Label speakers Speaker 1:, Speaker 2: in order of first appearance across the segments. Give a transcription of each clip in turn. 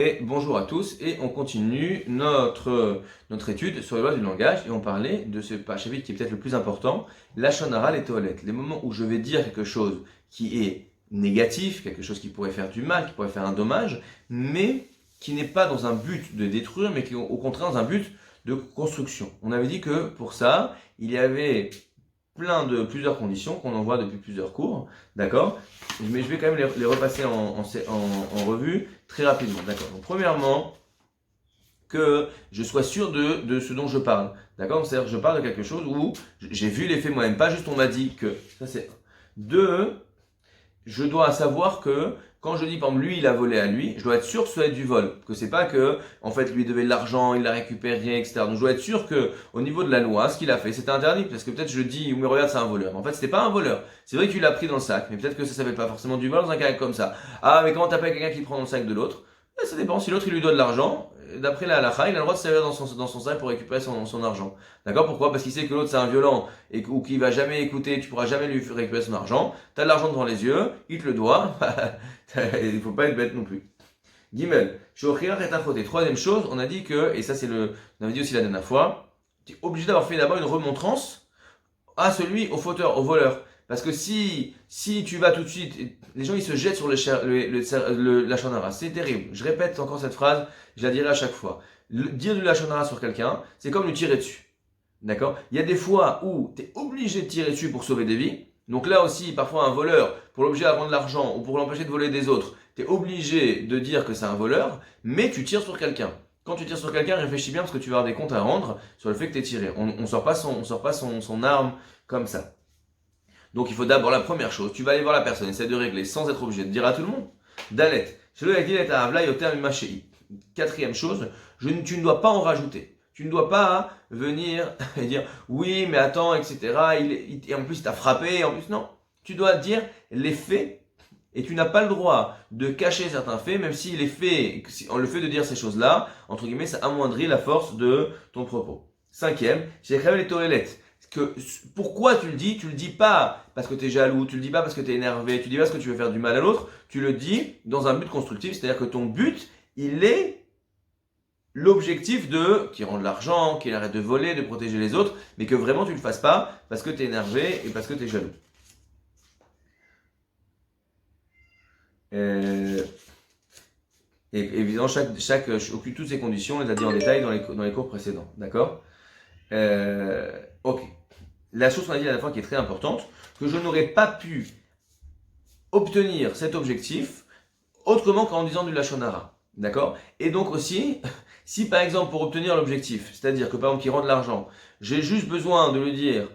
Speaker 1: Et bonjour à tous, et on continue notre étude sur les lois du langage, et on parlait de ce chapitre qui est peut-être le plus important, lachon hara, les toilettes. Les moments où je vais dire quelque chose qui est négatif, quelque chose qui pourrait faire du mal, qui pourrait faire un dommage, mais qui n'est pas dans un but de détruire, mais qui est au contraire dans un but de construction. On avait dit que pour ça, il y avait plusieurs conditions qu'on en voit depuis plusieurs cours, d'accord? Mais je vais quand même les repasser en revue très rapidement, d'accord? Donc premièrement, que je sois sûr de ce dont je parle, d'accord? C'est-à-dire que je parle de quelque chose où j'ai vu les faits moi-même, pas juste on m'a dit que. Ça c'est un. Deux, je dois savoir que quand je dis par exemple lui il a volé à lui, je dois être sûr que ça va être du vol, que c'est pas que en fait lui devait de l'argent, il l'a récupéré, etc. Donc je dois être sûr que au niveau de la loi, ce qu'il a fait, c'était interdit, parce que peut-être je dis mais regarde c'est un voleur. En fait c'était pas un voleur. C'est vrai qu'il l'a pris dans le sac, mais peut-être que ça s'appelle pas forcément du vol dans un cas comme ça. Ah mais comment t'appelles quelqu'un qui prend dans le sac de l'autre? Ça dépend. Si l'autre il lui doit de l'argent, d'après la halakha, il a le droit de servir dans son sac pour récupérer son argent. D'accord? Pourquoi? Parce qu'il sait que l'autre c'est un violent ou qu'il va jamais écouter, tu pourras jamais lui récupérer son argent. T'as de l'argent devant les yeux, il te le doit. Il ne faut pas être bête non plus. Gimel, Shochir et Achoté. Troisième chose, on a dit que, et ça on avait dit aussi la dernière fois, tu es obligé d'avoir fait d'abord une remontrance au fauteur, au voleur. Parce que si tu vas tout de suite, les gens ils se jettent sur la lachon hara. C'est terrible. Je répète encore cette phrase, je la dirai à chaque fois. Dire du lachon hara sur quelqu'un, c'est comme lui tirer dessus. D'accord? Il y a des fois où tu es obligé de tirer dessus pour sauver des vies. Donc là aussi, parfois un voleur, pour l'obliger à rendre de l'argent ou pour l'empêcher de voler des autres, tu es obligé de dire que c'est un voleur, mais tu tires sur quelqu'un. Quand tu tires sur quelqu'un, réfléchis bien parce que tu vas avoir des comptes à rendre sur le fait que tu es tiré. On ne sort pas son arme comme ça. Donc il faut d'abord la première chose, tu vas aller voir la personne, essaie de régler sans être obligé de dire à tout le monde. Dalet. Quatrième chose, tu ne dois pas en rajouter. Tu ne dois pas venir et dire oui, mais attends, etc. Et en plus, il t'a frappé. Et en plus, non. Tu dois dire les faits et tu n'as pas le droit de cacher certains faits, même si les faits, le fait de dire ces choses-là, entre guillemets, ça amoindrit la force de ton propos. Cinquième, j'ai créé les toilettes. Pourquoi tu le dis pas parce que tu es jaloux, tu le dis pas parce que tu es énervé, tu le dis pas parce que tu veux faire du mal à l'autre, tu le dis dans un but constructif, c'est-à-dire que ton but, il est l'objectif qui rend de l'argent, qu'il arrête de voler, de protéger les autres, mais que vraiment tu ne le fasses pas parce que tu es énervé et parce que tu es jaloux. Et évidemment, toutes ces conditions, on les a dit en détail dans les cours précédents. D'accord? Ok. La chose qu'on a dit la dernière fois qui est très importante, que je n'aurais pas pu obtenir cet objectif autrement qu'en disant du lachon hara. D'accord? Et donc aussi, si par exemple pour obtenir l'objectif, c'est-à-dire que par exemple qu'il rend de l'argent, j'ai juste besoin de lui dire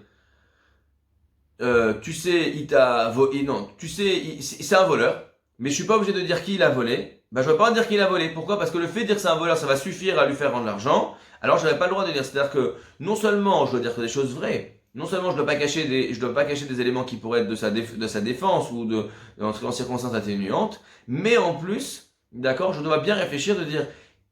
Speaker 1: tu sais, il t'a volé. Non, tu sais, c'est un voleur, mais je suis pas obligé de dire qui il a volé. Bah, je vais pas dire qu'il a volé. Pourquoi? Parce que le fait de dire que c'est un voleur, ça va suffire à lui faire rendre l'argent. Alors, j'avais pas le droit de dire. C'est-à-dire que non seulement je dois dire que des choses vraies, non seulement je dois pas cacher des éléments qui pourraient être de sa défense ou en circonstances atténuantes, mais en plus, d'accord, je dois bien réfléchir de dire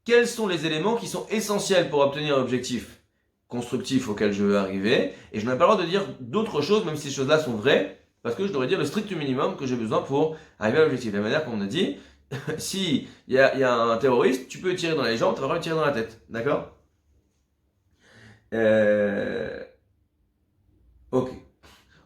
Speaker 1: quels sont les éléments qui sont essentiels pour obtenir l'objectif constructif auquel je veux arriver, et je n'ai pas le droit de dire d'autres choses, même si ces choses-là sont vraies, parce que je devrais dire le strict minimum que j'ai besoin pour arriver à l'objectif. De la manière qu'on a dit, si il y a un terroriste, tu peux tirer dans les jambes, tu vas pas lui tirer dans la tête, d'accord? Ok.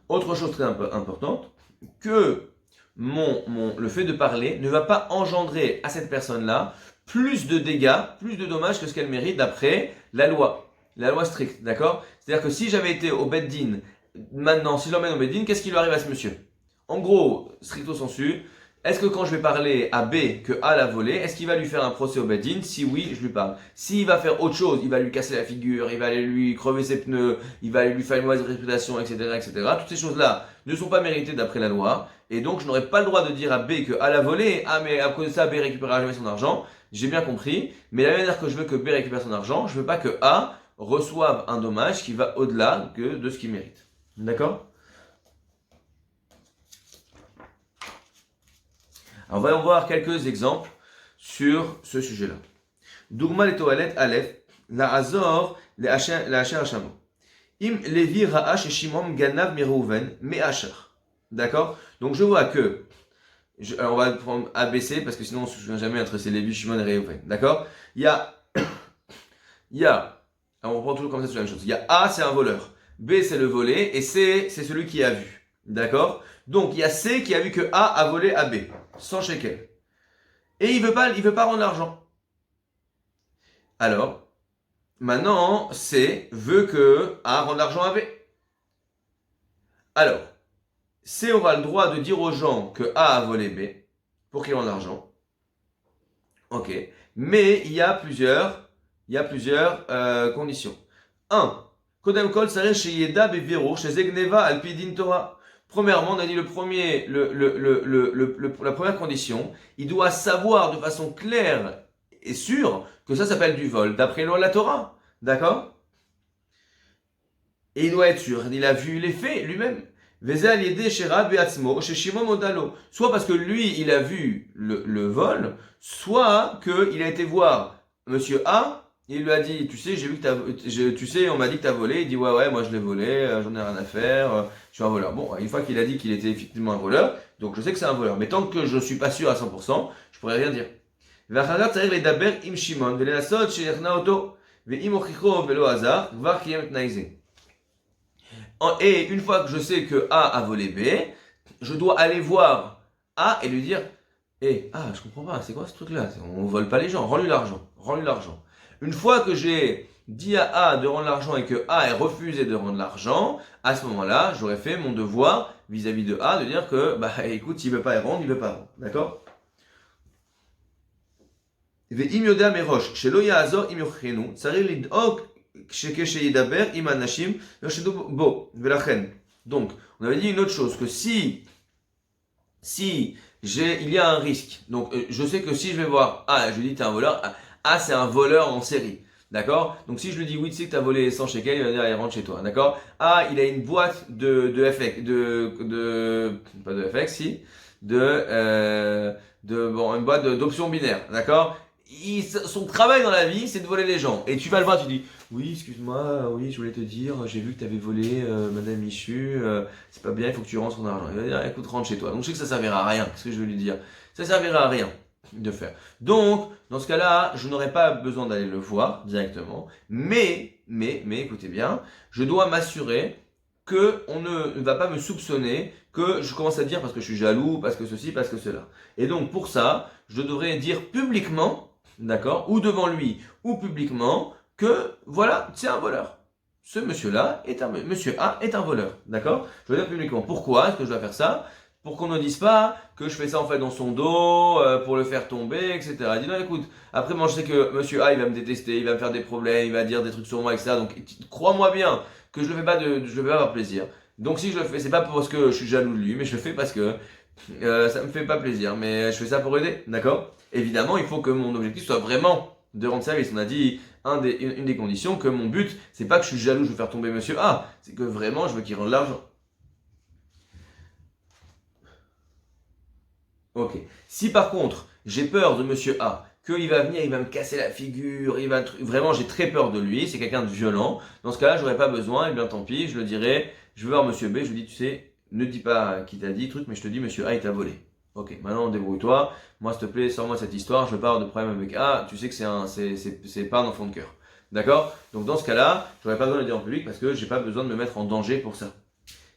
Speaker 1: Autre chose très importante, que le fait de parler ne va pas engendrer à cette personne-là plus de dégâts, plus de dommages que ce qu'elle mérite d'après la loi stricte, d'accord? C'est-à-dire que si j'avais été au Beddin, maintenant, si je l'emmène au Beddin, qu'est-ce qui lui arrive à ce monsieur? En gros, stricto sensu, est-ce que quand je vais parler à B que A l'a volé, est-ce qu'il va lui faire un procès au Beddin? Si oui, je lui parle. S'il va faire autre chose, il va lui casser la figure, il va aller lui crever ses pneus, il va aller lui faire une mauvaise réputation, etc., etc. Toutes ces choses-là ne sont pas méritées d'après la loi, et donc je n'aurai pas le droit de dire à B que A l'a volé, ah mais à cause de ça, B récupérera jamais son argent. J'ai bien compris, mais la manière que je veux que B récupère son argent, je veux pas que A reçoive un dommage qui va au-delà de ce qu'il mérite. D'accord? Alors, voyons voir quelques exemples sur ce sujet-là. Dougma les toilettes Aleph, la Azor, la Asher Hashamo. Im Levi Ra'ash et Shimon Ganav Mirouven, me Asher. D'accord? Donc je vois que Alors on va prendre ABC parce que sinon on se souvient jamais entre c'est Lévi, Shimon et Réhouven. D'accord? Il y a, alors on prend toujours comme ça sur la même chose. Il y a A, c'est un voleur. B, c'est le volé. Et C, c'est celui qui a vu. D'accord? Donc il y a C qui a vu que A a volé à B. 100 shekels. Et il veut pas rendre l'argent. Alors, maintenant, C veut que A rende l'argent à B. Alors, C aura le droit de dire aux gens que A a volé B pour qu'ils rendent l'argent. Ok. Mais il y a plusieurs conditions. 1. Kodem kol sareh chez Yeda bevero chez Zegneva alpidin Torah. Premièrement, on a dit la première condition, il doit savoir de façon claire et sûre que ça s'appelle du vol, d'après la Torah. D'accord? Et il doit être sûr, il a vu les faits lui-même. Soit parce que lui, il a vu le vol, soit qu'il a été voir Monsieur A, il lui a dit, tu sais, j'ai vu que tu sais, on m'a dit que t'as volé. Il dit, ouais, moi je l'ai volé, j'en ai rien à faire, je suis un voleur. Bon, une fois qu'il a dit qu'il était effectivement un voleur, donc je sais que c'est un voleur. Mais tant que je suis pas sûr à 100%, je pourrais rien dire. Et une fois que je sais que A a volé B, je dois aller voir A et lui dire je comprends pas, c'est quoi ce truc-là? On vole pas les gens, rends-lui l'argent, rends-lui l'argent. Une fois que j'ai dit à A de rendre l'argent et que A ait refusé de rendre l'argent, à ce moment-là, j'aurais fait mon devoir vis-à-vis de A de dire que, écoute, s'il veut pas y rendre, il veut pas rendre. D'accord? ואם יודע מראש שלא יעזור אם יוכיחנו, צריך לדאוג כשידבר עם האנשים יחשדו בו, ולכן. Donc, on avait dit une autre chose, que si il y a un risque, donc je sais que si je vais voir je lui dis t'es un voleur, c'est un voleur en série, d'accord? Donc si je lui dis oui tu sais que t'as volé 100 shekels, il va dire il rentre chez toi, d'accord? Il a une boîte de FX, pas de FX, si, une boîte d'options binaires, d'accord? Son travail dans la vie, c'est de voler les gens. Et tu vas le voir, tu dis, oui, excuse-moi, oui, je voulais te dire, j'ai vu que tu avais volé Madame Michu, c'est pas bien, il faut que tu rentres ton argent. Il va dire, écoute, rentre chez toi. Donc je sais que ça servira à rien, qu'est-ce que je veux lui dire? Ça servira à rien de faire. Donc, dans ce cas-là, je n'aurai pas besoin d'aller le voir directement, mais, écoutez bien, je dois m'assurer que on ne va pas me soupçonner que je commence à dire parce que je suis jaloux, parce que ceci, parce que cela. Et donc, pour ça, je devrais dire publiquement, d'accord, ou devant lui, ou publiquement, que voilà, c'est un voleur. Ce monsieur-là monsieur A est un voleur, d'accord? Je veux dire publiquement. Pourquoi est-ce que je dois faire ça? Pour qu'on ne dise pas que je fais ça en fait dans son dos, pour le faire tomber, etc. Il dit non, écoute, après moi je sais que monsieur A il va me détester, il va me faire des problèmes, il va dire des trucs sur moi, etc. Donc crois-moi bien que je le fais pas par plaisir. Donc si je le fais, c'est pas parce que je suis jaloux de lui, mais je le fais parce que ça me fait pas plaisir, mais je fais ça pour aider, d'accord? Évidemment, il faut que mon objectif soit vraiment de rendre service. On a dit une des conditions que mon but, c'est pas que je suis jaloux, je veux faire tomber monsieur A, c'est que vraiment je veux qu'il rende l'argent. Ok. Si par contre j'ai peur de monsieur A, qu'il va venir, il va me casser la figure, vraiment j'ai très peur de lui, c'est quelqu'un de violent. Dans ce cas-là, j'aurais pas besoin, et bien tant pis, je le dirai. Je vais voir monsieur B, je lui dis tu sais, ne dis pas qui t'a dit truc, mais je te dis monsieur A il t'a volé. Ok, maintenant débrouille-toi. Moi, s'il te plaît, sors-moi cette histoire. Je veux pas avoir de problème avec A. Tu sais que c'est pas un enfant de cœur. D'accord? Donc dans ce cas-là, j'aurais pas besoin de le dire en public parce que j'ai pas besoin de me mettre en danger pour ça.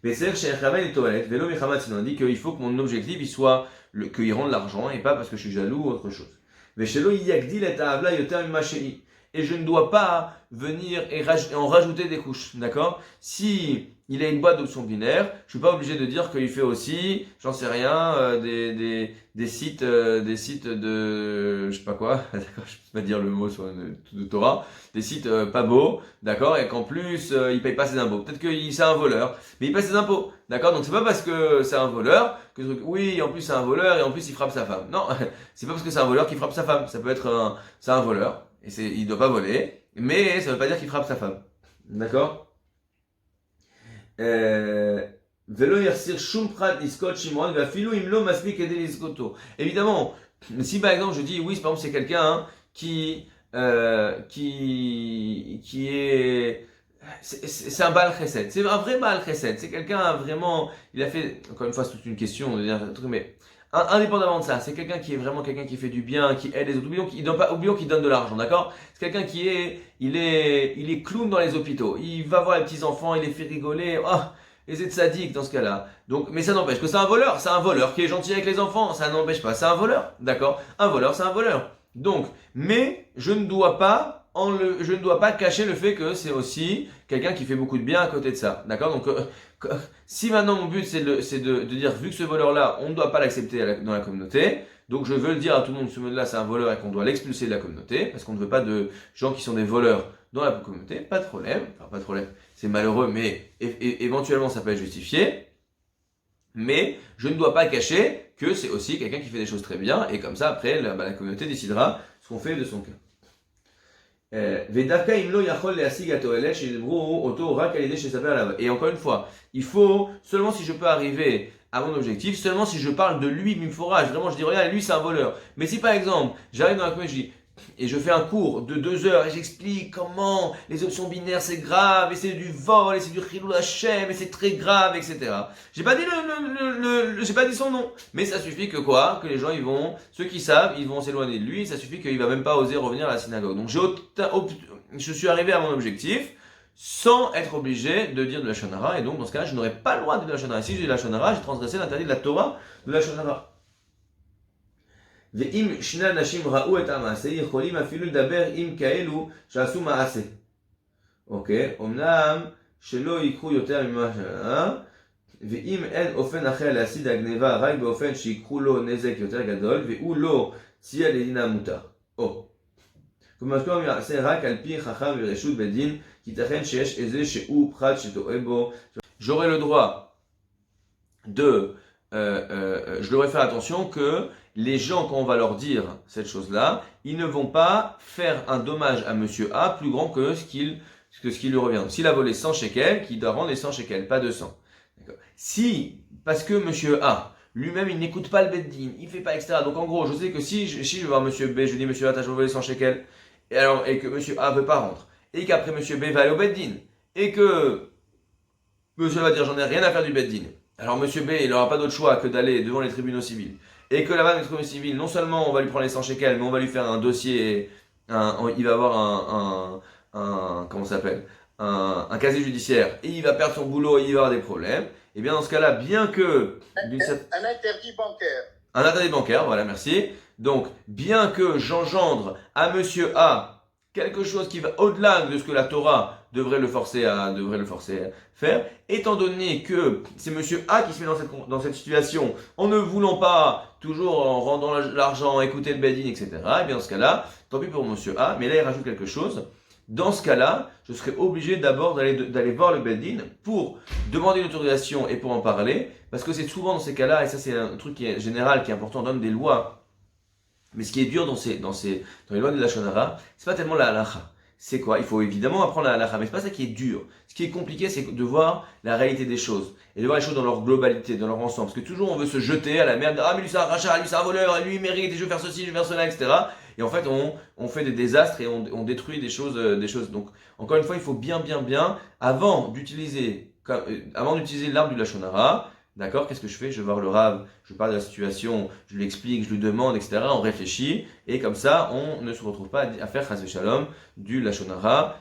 Speaker 1: Mais c'est chez Khamed et Toilette, Vélo Mechamat, il a dit qu'il faut que mon objectif il soit qu'il rende l'argent et pas parce que je suis jaloux ou autre chose. Mais chez lui, et je ne dois pas venir et en rajouter des couches, d'accord? Si il a une boîte d'options binaires, je suis pas obligé de dire qu'il fait aussi, j'en sais rien, des sites de, je sais pas quoi, d'accord, je peux pas dire le mot sur de Torah, des sites pas beaux, d'accord, et qu'en plus il paye pas ses impôts. Peut-être qu'il c'est un voleur, mais il paye ses impôts, d'accord. Donc c'est pas parce que c'est un voleur que oui, en plus c'est un voleur et en plus il frappe sa femme. Non, c'est pas parce que c'est un voleur qu'il frappe sa femme. Ça peut être c'est un voleur et il doit pas voler, mais ça veut pas dire qu'il frappe sa femme, d'accord. Évidemment, si par exemple je dis oui, par exemple c'est quelqu'un qui est c'est un Baal Chesed, c'est un vrai Baal Chesed, c'est quelqu'un vraiment, il a fait, encore une fois c'est toute une question de dire un truc, mais Indépendamment de ça, c'est quelqu'un qui est vraiment quelqu'un qui fait du bien, qui aide les autres. Oublions qu'il donne de l'argent, d'accord? C'est quelqu'un il est clown dans les hôpitaux. Il va voir les petits enfants, il les fait rigoler. Oh, et c'est sadique dans ce cas-là. Donc, mais ça n'empêche que c'est un voleur. C'est un voleur qui est gentil avec les enfants. Ça n'empêche pas. C'est un voleur, d'accord? Un voleur, c'est un voleur. Donc, mais je ne dois pas je ne dois pas cacher le fait que c'est aussi quelqu'un qui fait beaucoup de bien à côté de ça, d'accord? Donc, si maintenant mon but c'est de dire, vu que ce voleur-là, on ne doit pas l'accepter dans la communauté, donc je veux le dire à tout le monde, ce mode-là c'est un voleur et qu'on doit l'expulser de la communauté, parce qu'on ne veut pas de gens qui sont des voleurs dans la communauté, pas de problème, enfin pas de problème, c'est malheureux, mais éventuellement ça peut être justifié, mais je ne dois pas cacher que c'est aussi quelqu'un qui fait des choses très bien, et comme ça après la communauté décidera ce qu'on fait de son cœur. Et encore une fois, il faut seulement si je peux arriver à mon objectif, seulement si je parle de lui, Mimforage. Vraiment, je dis, regarde, lui, c'est un voleur. Mais si par exemple, j'arrive dans la communauté, et je fais un cours de 2 heures et j'explique comment les options binaires c'est grave, et c'est du vol, et c'est du chilul Hashem, et c'est très grave, etc. J'ai pas dit j'ai pas dit son nom, mais ça suffit que quoi? Que les gens ceux qui savent, ils vont s'éloigner de lui, ça suffit qu'il va même pas oser revenir à la synagogue. Donc je suis arrivé à mon objectif sans être obligé de dire de la Lashon Hara, et donc dans ce cas-là, je n'aurais pas le droit de dire de la Lashon Hara. Si je dis de la Lashon Hara, j'ai transgressé l'interdit de la Torah de la Lashon Hara. ואם שני אנשים ראו את המעשה, יכולים אפילו לדבר עם כאלו שעשו מעשה. אוקיי? אמנם שלא ייקחו יותר ממה שהיה, ואם אין אופן אחר להשיג הגניבה רק באופן שיקחו לו נזק יותר גדול, והוא לא צייה לדין המותר. או. כלומר, שכלום יעשה רק על פי חכם ורשות בדין, כי ייתכן שיש איזה שהוא פחד שטועה בו. J'aurai le droit je devrais faire attention que les gens, quand on va leur dire cette chose-là, ils ne vont pas faire un dommage à monsieur A plus grand que ce qui lui revient. S'il a volé 100 shekels, qu'il doit rendre les 100 shekels, pas 200. D'accord. Si, parce que monsieur A, lui-même, il n'écoute pas le beddin, il fait pas, etc. Donc en gros, je sais que si je vais voir monsieur B, je dis monsieur A, t'as volé 100 shekels, et que monsieur A veut pas rendre, et qu'après monsieur B va aller au beddin, et que monsieur A va dire j'en ai rien à faire du beddin. Alors monsieur B, il n'aura pas d'autre choix que d'aller devant les tribunaux civils. Et que là-bas, les tribunaux civils, non seulement on va lui prendre les 100 shekels, mais on va lui faire un dossier, il va avoir comment ça s'appelle, un casier judiciaire, et il va perdre son boulot, et il va avoir des problèmes. Et bien dans ce cas-là, bien que...
Speaker 2: Un interdit bancaire.
Speaker 1: Un interdit bancaire, voilà, merci. Donc, bien que j'engendre à monsieur A quelque chose qui va au-delà de ce que la Torah devrait le forcer à faire, étant donné que c'est monsieur A qui se met dans cette situation, en ne voulant pas, toujours en rendant l'argent, écouter le beddin, etc., et bien dans ce cas-là, tant pis pour monsieur A, mais là il rajoute quelque chose. Dans ce cas-là, je serai obligé d'abord d'aller voir le beddin pour demander une autorisation et pour en parler, parce que c'est souvent dans ces cas-là, et ça c'est un truc qui est général, qui est important, on donne des lois. Mais ce qui est dur dans les lois de la Lashon Hara, c'est pas tellement la halacha. C'est quoi? Il faut évidemment apprendre la halacha, mais c'est pas ça qui est dur. Ce qui est compliqué, c'est de voir la réalité des choses. Et de voir les choses dans leur globalité, dans leur ensemble. Parce que toujours on veut se jeter à la merde, ah mais lui c'est un rachat, lui c'est un voleur, lui il mérite, et je vais faire ceci, je vais faire cela, etc. Et en fait on fait des désastres et on détruit des choses. Donc encore une fois, il faut bien, avant d'utiliser l'arbre du Lashon Hara, d'accord, qu'est-ce que je fais? Je vais voir le Rav, je parle de la situation, je lui explique, je lui demande, etc. On réfléchit, et comme ça, on ne se retrouve pas à faire Chas v'Shalom du Lashon Hara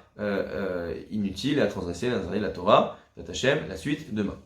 Speaker 1: inutile et à transgresser la Torah. Hashem, la suite demain.